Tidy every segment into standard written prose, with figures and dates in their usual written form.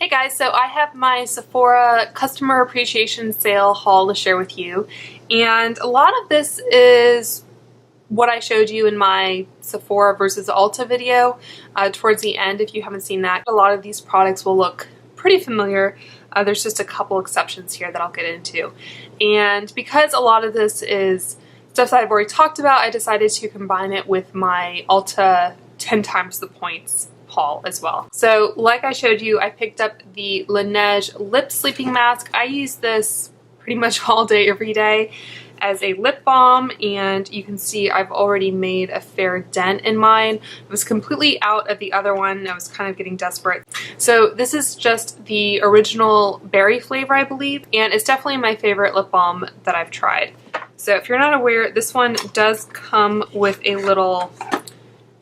Hey guys, so I have my Sephora customer appreciation sale haul to share with you, and a lot of this is what I showed you in my Sephora versus Ulta video towards the end. If you haven't seen that, a lot of these products will look pretty familiar. There's just a couple exceptions here that I'll get into, and because a lot of this is stuff that I've already talked about, I decided to combine it with my Ulta 10 times the points haul as well. So like I showed you, I picked up the Laneige lip sleeping mask. I use this pretty much all day every day as a lip balm, and you can see I've already made a fair dent in mine. I was completely out of the other one. I was kind of getting desperate. So this is just the original berry flavor, I believe, and it's definitely my favorite lip balm that I've tried. So if you're not aware, this one does come with a little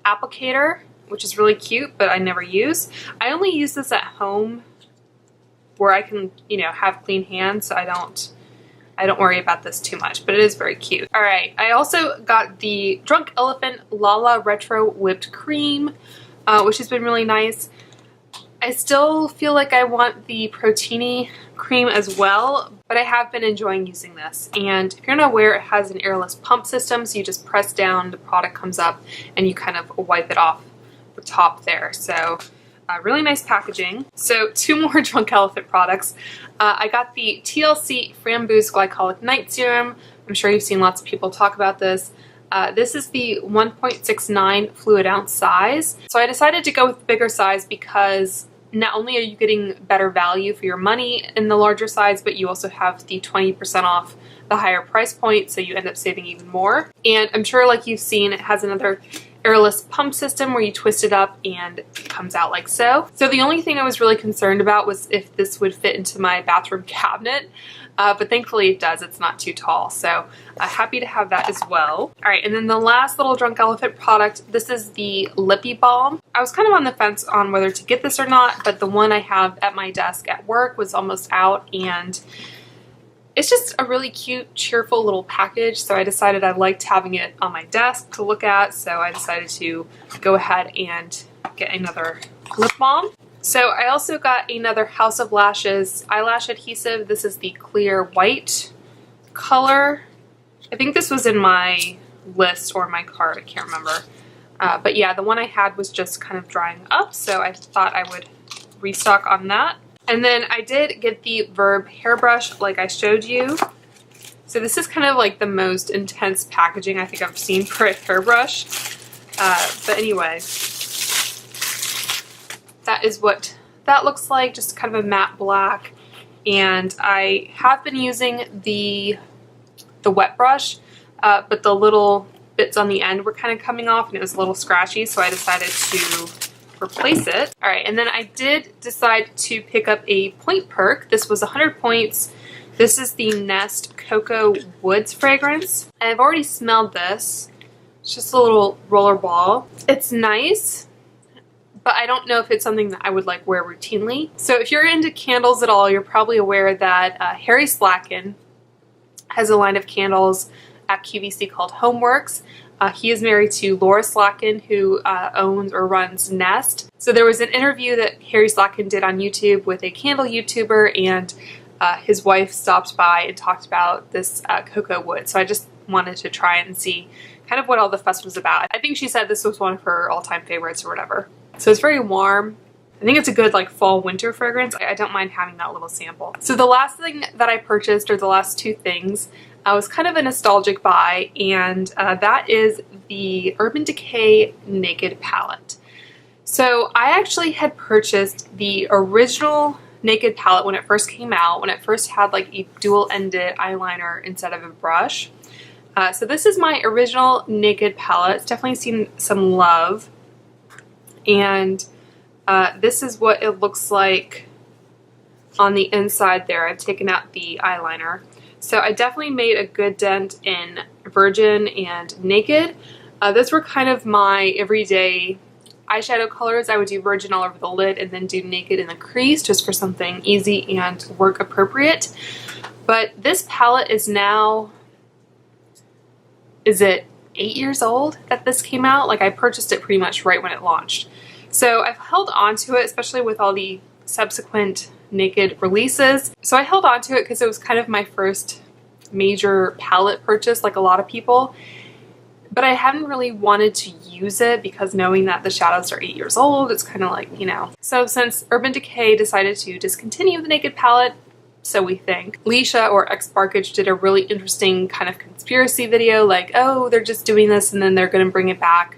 applicator, which is really cute, but I never use. I only use this at home where I can, you know, have clean hands, so I don't worry about this too much, but it is very cute. All right, I also got the Drunk Elephant Lala Retro Whipped Cream, which has been really nice. I still feel like I want the Protini cream as well, but I have been enjoying using this. And if you're not aware, it has an airless pump system, so you just press down, the product comes up, and you kind of wipe it off the top there. So really nice packaging. So two more Drunk Elephant products. I got the T.L.C. Framboos Glycolic Night Serum. I'm sure you've seen lots of people talk about this. This is the 1.69 fluid ounce size. So I decided to go with the bigger size because not only are you getting better value for your money in the larger size, but you also have the 20% off the higher price point, so you end up saving even more. And I'm sure, like you've seen, it has another airless pump system where you twist it up and it comes out like so. So the only thing I was really concerned about was if this would fit into my bathroom cabinet, but thankfully it does. It's not too tall, so happy to have that as well. All right, and then the last little Drunk Elephant product, this is the Lippy Balm. I was kind of on the fence on whether to get this or not, but the one I have at my desk at work was almost out, and it's just a really cute, cheerful little package, so I decided I liked having it on my desk to look at, so I decided to go ahead and get another lip balm. So I also got another House of Lashes eyelash adhesive. This is the clear white color. I think this was in my list or my cart, I can't remember. But yeah, the one I had was just kind of drying up, so I thought I would restock on that. And then I did get the VIB hairbrush like I showed you. So this is kind of like the most intense packaging I think I've seen for a hairbrush. But anyway, that is what that looks like, just kind of a matte black. And I have been using the wet brush, but the little bits on the end were kind of coming off and it was a little scratchy, so I decided to replace it. All right, and then I did decide to pick up a point perk. This was 100 points. This is the Nest Cocoa Woods fragrance. And I've already smelled this. It's just a little roller ball. It's nice, but I don't know if it's something that I would like wear routinely. So if you're into candles at all, you're probably aware that Harry Slacken has a line of candles at QVC called Homeworks. He is married to Laura Slacken, who owns or runs Nest. So there was an interview that Harry Slacken did on YouTube with a candle YouTuber, and his wife stopped by and talked about this cocoa wood. So I just wanted to try it and see kind of what all the fuss was about. I think she said this was one of her all-time favorites or whatever. So it's very warm. I think it's a good like fall winter fragrance. I don't mind having that little sample. So the last thing that I purchased, or the last two things, was kind of a nostalgic buy, and that is the Urban Decay Naked Palette. So I actually had purchased the original Naked Palette when it first came out, when it first had like a dual-ended eyeliner instead of a brush. So this is my original Naked Palette. It's definitely seen some love, and this is what it looks like on the inside there. I've taken out the eyeliner. So I definitely made a good dent in Virgin and Naked. Those were kind of my everyday eyeshadow colors. I would do Virgin all over the lid and then do Naked in the crease just for something easy and work appropriate. But this palette is now, is it 8 years old that this came out? Like I purchased it pretty much right when it launched. So I've held on to it, especially with all the subsequent Naked releases. So I held on to it because it was kind of my first major palette purchase, like a lot of people. But I haven't really wanted to use it because knowing that the shadows are 8 years old, it's kind of like, you know. So since Urban Decay decided to discontinue the Naked palette, so we think, Leisha or X Sparkage did a really interesting kind of conspiracy video, like, oh, they're just doing this and then they're going to bring it back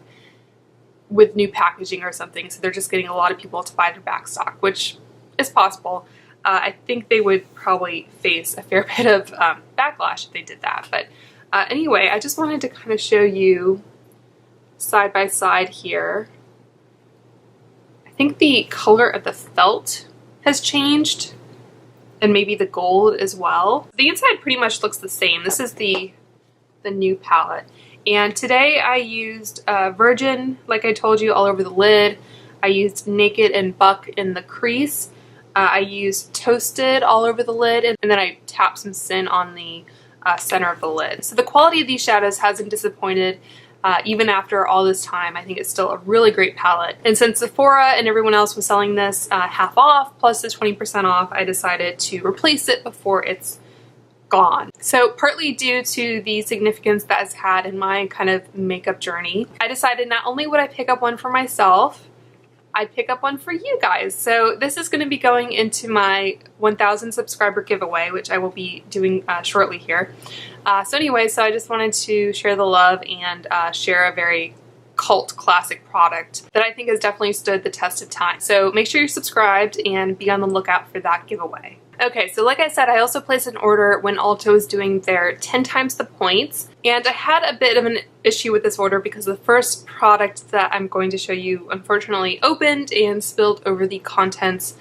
with new packaging or something. So they're just getting a lot of people to buy their back stock, which is possible. I think they would probably face a fair bit of backlash if they did that. But anyway, I just wanted to kind of show you side by side here. I think the color of the felt has changed, and maybe the gold as well. The inside pretty much looks the same. This is the new palette. And today I used Virgin, like I told you, all over the lid. I used Naked and Buck in the crease. I used Toasted all over the lid, and then I tapped some Sin on the center of the lid. So the quality of these shadows hasn't disappointed. Even after all this time, I think it's still a really great palette. And since Sephora and everyone else was selling this half off plus the 20% off, I decided to replace it before it's gone. So partly due to the significance that it's had in my kind of makeup journey, I decided not only would I pick up one for myself, I'd pick up one for you guys. So this is going to be going into my 1,000 subscriber giveaway, which I will be doing shortly here. So anyway, so I just wanted to share the love and share a very cult classic product that I think has definitely stood the test of time. So make sure you're subscribed and be on the lookout for that giveaway. Okay, so like I said, I also placed an order when Ulta was doing their 10 times the points, and I had a bit of an issue with this order because the first product that I'm going to show you unfortunately opened and spilled over the contents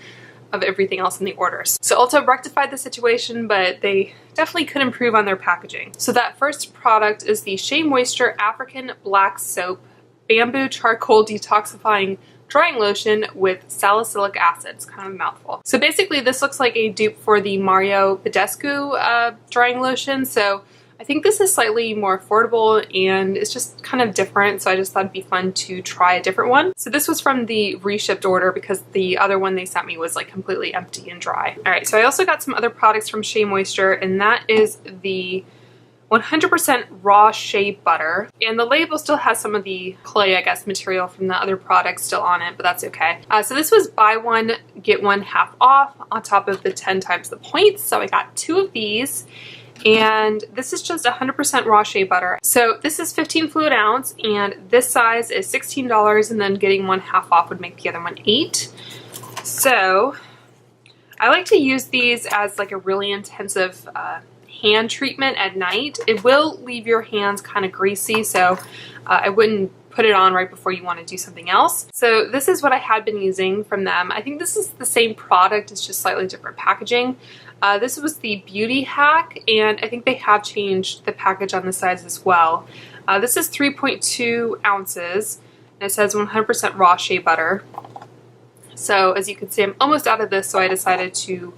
of everything else in the orders. So Ulta rectified the situation, but they definitely could improve on their packaging. So that first product is the Shea Moisture African Black Soap Bamboo Charcoal Detoxifying Drying Lotion with salicylic acid. It's kind of a mouthful. So basically this looks like a dupe for the Mario Badescu drying lotion. So I think this is slightly more affordable and it's just kind of different. So I just thought it'd be fun to try a different one. So this was from the reshipped order because the other one they sent me was like completely empty and dry. All right, so I also got some other products from Shea Moisture, and that is the 100% raw shea butter, and the label still has some of the clay, I guess, material from the other products still on it, but that's okay. So this was buy one, get one half off on top of the 10 times the points. So I got 2 of these, and this is just 100% raw shea butter. So this is 15 fluid ounce, and this size is $16, and then getting one half off would make the other one $8. So I like to use these as like a really intensive hand treatment at night. It will leave your hands kind of greasy, so I wouldn't put it on right before you want to do something else. So this is what I had been using from them. I think this is the same product, it's just slightly different packaging. This was the Beauty Hack, and I think they have changed the package on the sides as well. This is 3.2 ounces, and it says 100% raw shea butter. So as you can see, I'm almost out of this, so I decided to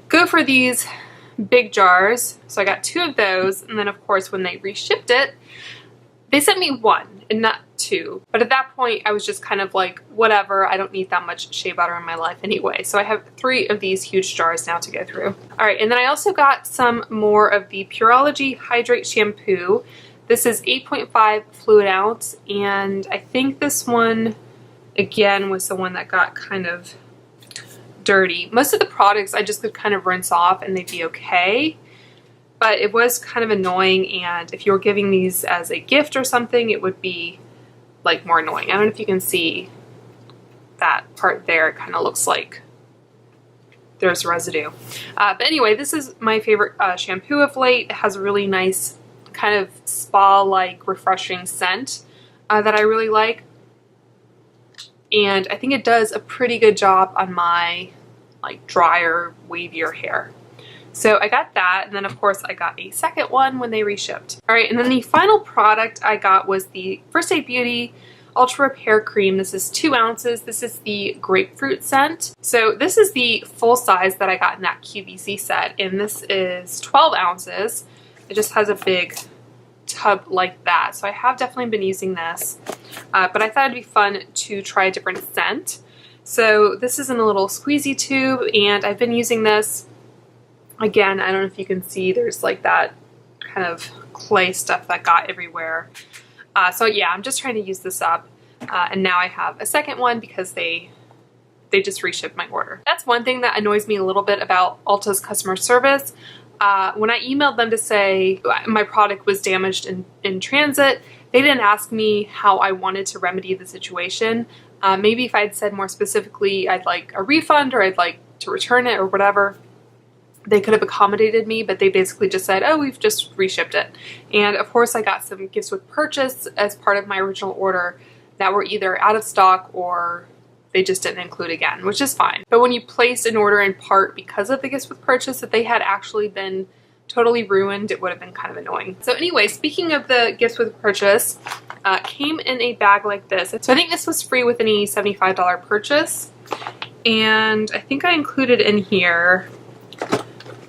go for these big jars. So I got 2 of those, and then of course when they reshipped it, they sent me 1 and not 2. But at that point I was just kind of like, whatever, I don't need that much shea butter in my life anyway. So I have 3 of these huge jars now to go through. Alright, and then I also got some more of the Pureology Hydrate Shampoo. This is 8.5 fluid ounce, and I think this one again was the one that got kind of dirty. Most of the products I just could kind of rinse off and they'd be okay, but it was kind of annoying, and if you were giving these as a gift or something, it would be like more annoying. I don't know if you can see that part there. It kind of looks like there's residue. But anyway, this is my favorite shampoo of late. It has a really nice kind of spa-like refreshing scent that I really like. And I think it does a pretty good job on my like drier, wavier hair. So I got that, and then of course I got a second one when they reshipped. Alright, and then the final product I got was the First Aid Beauty Ultra Repair Cream. This is 2 ounces. This is the grapefruit scent. So this is the full size that I got in that QVC set, and this is 12 ounces. It just has a big tub like that. So I have definitely been using this, but I thought it'd be fun to try a different scent. So this is in a little squeezy tube, and I've been using this. Again, I don't know if you can see, there's like that kind of clay stuff that got everywhere. So yeah, I'm just trying to use this up. And now I have a second one because they just reshipped my order. That's one thing that annoys me a little bit about Ulta's customer service. When I emailed them to say my product was damaged in transit, they didn't ask me how I wanted to remedy the situation. Maybe if I'd said more specifically I'd like a refund or I'd like to return it or whatever, they could have accommodated me, but they basically just said, oh, we've just reshipped it. And of course I got some gifts with purchase as part of my original order that were either out of stock or they just didn't include again, which is fine. But when you place an order in part because of the gifts with purchase, if they had actually been totally ruined, it would have been kind of annoying. So anyway, speaking of the gifts with purchase, came in a bag like this. So I think this was free with any $75 purchase. And I think I included in here,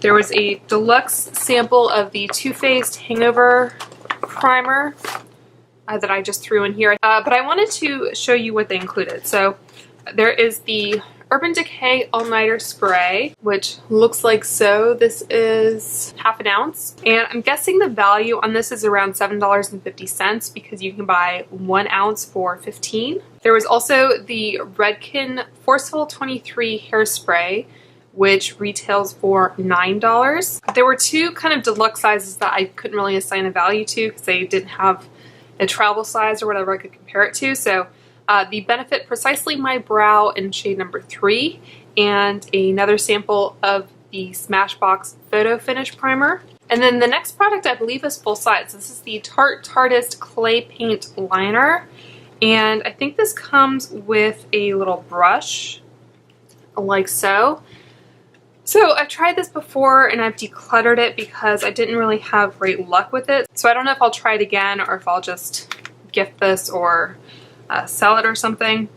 there was a deluxe sample of the Too Faced Hangover Primer that I just threw in here. But I wanted to show you what they included. So there is the Urban Decay All-Nighter Spray, which looks like so. This is half an ounce. And I'm guessing the value on this is around $7.50 because you can buy 1 ounce for $15. There was also the Redken Forceful 23 Hairspray, which retails for $9. There were two kind of deluxe sizes that I couldn't really assign a value to because they didn't have a travel size or whatever I could compare it to. So the Benefit Precisely My Brow in shade number 3 and another sample of the Smashbox Photo Finish Primer. And then the next product I believe is full size. This is the Tarte Tartist Clay Paint Liner. And I think this comes with a little brush like so. So I've tried this before and I've decluttered it because I didn't really have great luck with it. So I don't know if I'll try it again or if I'll just gift this or sell it or something.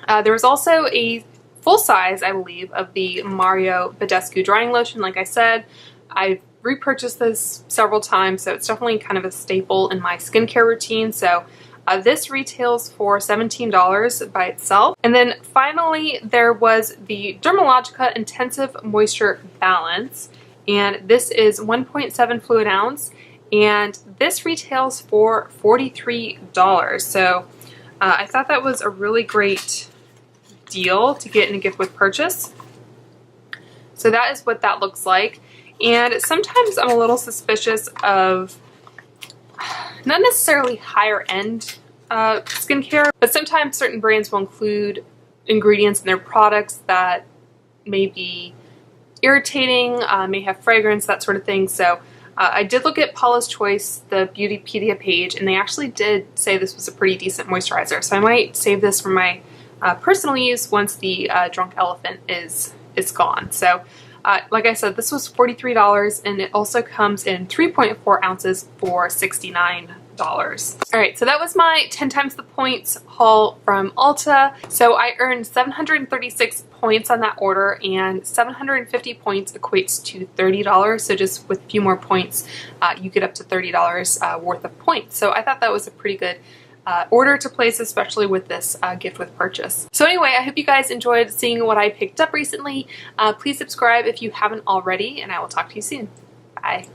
There was also a full size, I believe, of the Mario Badescu drying lotion. Like I said, I've repurchased this several times, so it's definitely kind of a staple in my skincare routine. So this retails for $17 by itself. And then finally, there was the Dermalogica Intensive Moisture Balance. And this is 1.7 fluid ounce. And this retails for $43. So I thought that was a really great deal to get in a gift with purchase. So that is what that looks like. And sometimes I'm a little suspicious of not necessarily higher end skincare, but sometimes certain brands will include ingredients in their products that may be irritating, may have fragrance, that sort of thing. So I did look at Paula's Choice, the Beautypedia page, and they actually did say this was a pretty decent moisturizer. So I might save this for my personal use once the Drunk Elephant is gone. So like I said, this was $43 and it also comes in 3.4 ounces for $69. Alright, so that was my 10 times the points haul from Ulta. So I earned 736 points on that order, and 750 points equates to $30. So just with a few more points, you get up to $30 worth of points. So I thought that was a pretty good order to place, especially with this gift with purchase. So anyway, I hope you guys enjoyed seeing what I picked up recently. Please subscribe if you haven't already, and I will talk to you soon. Bye.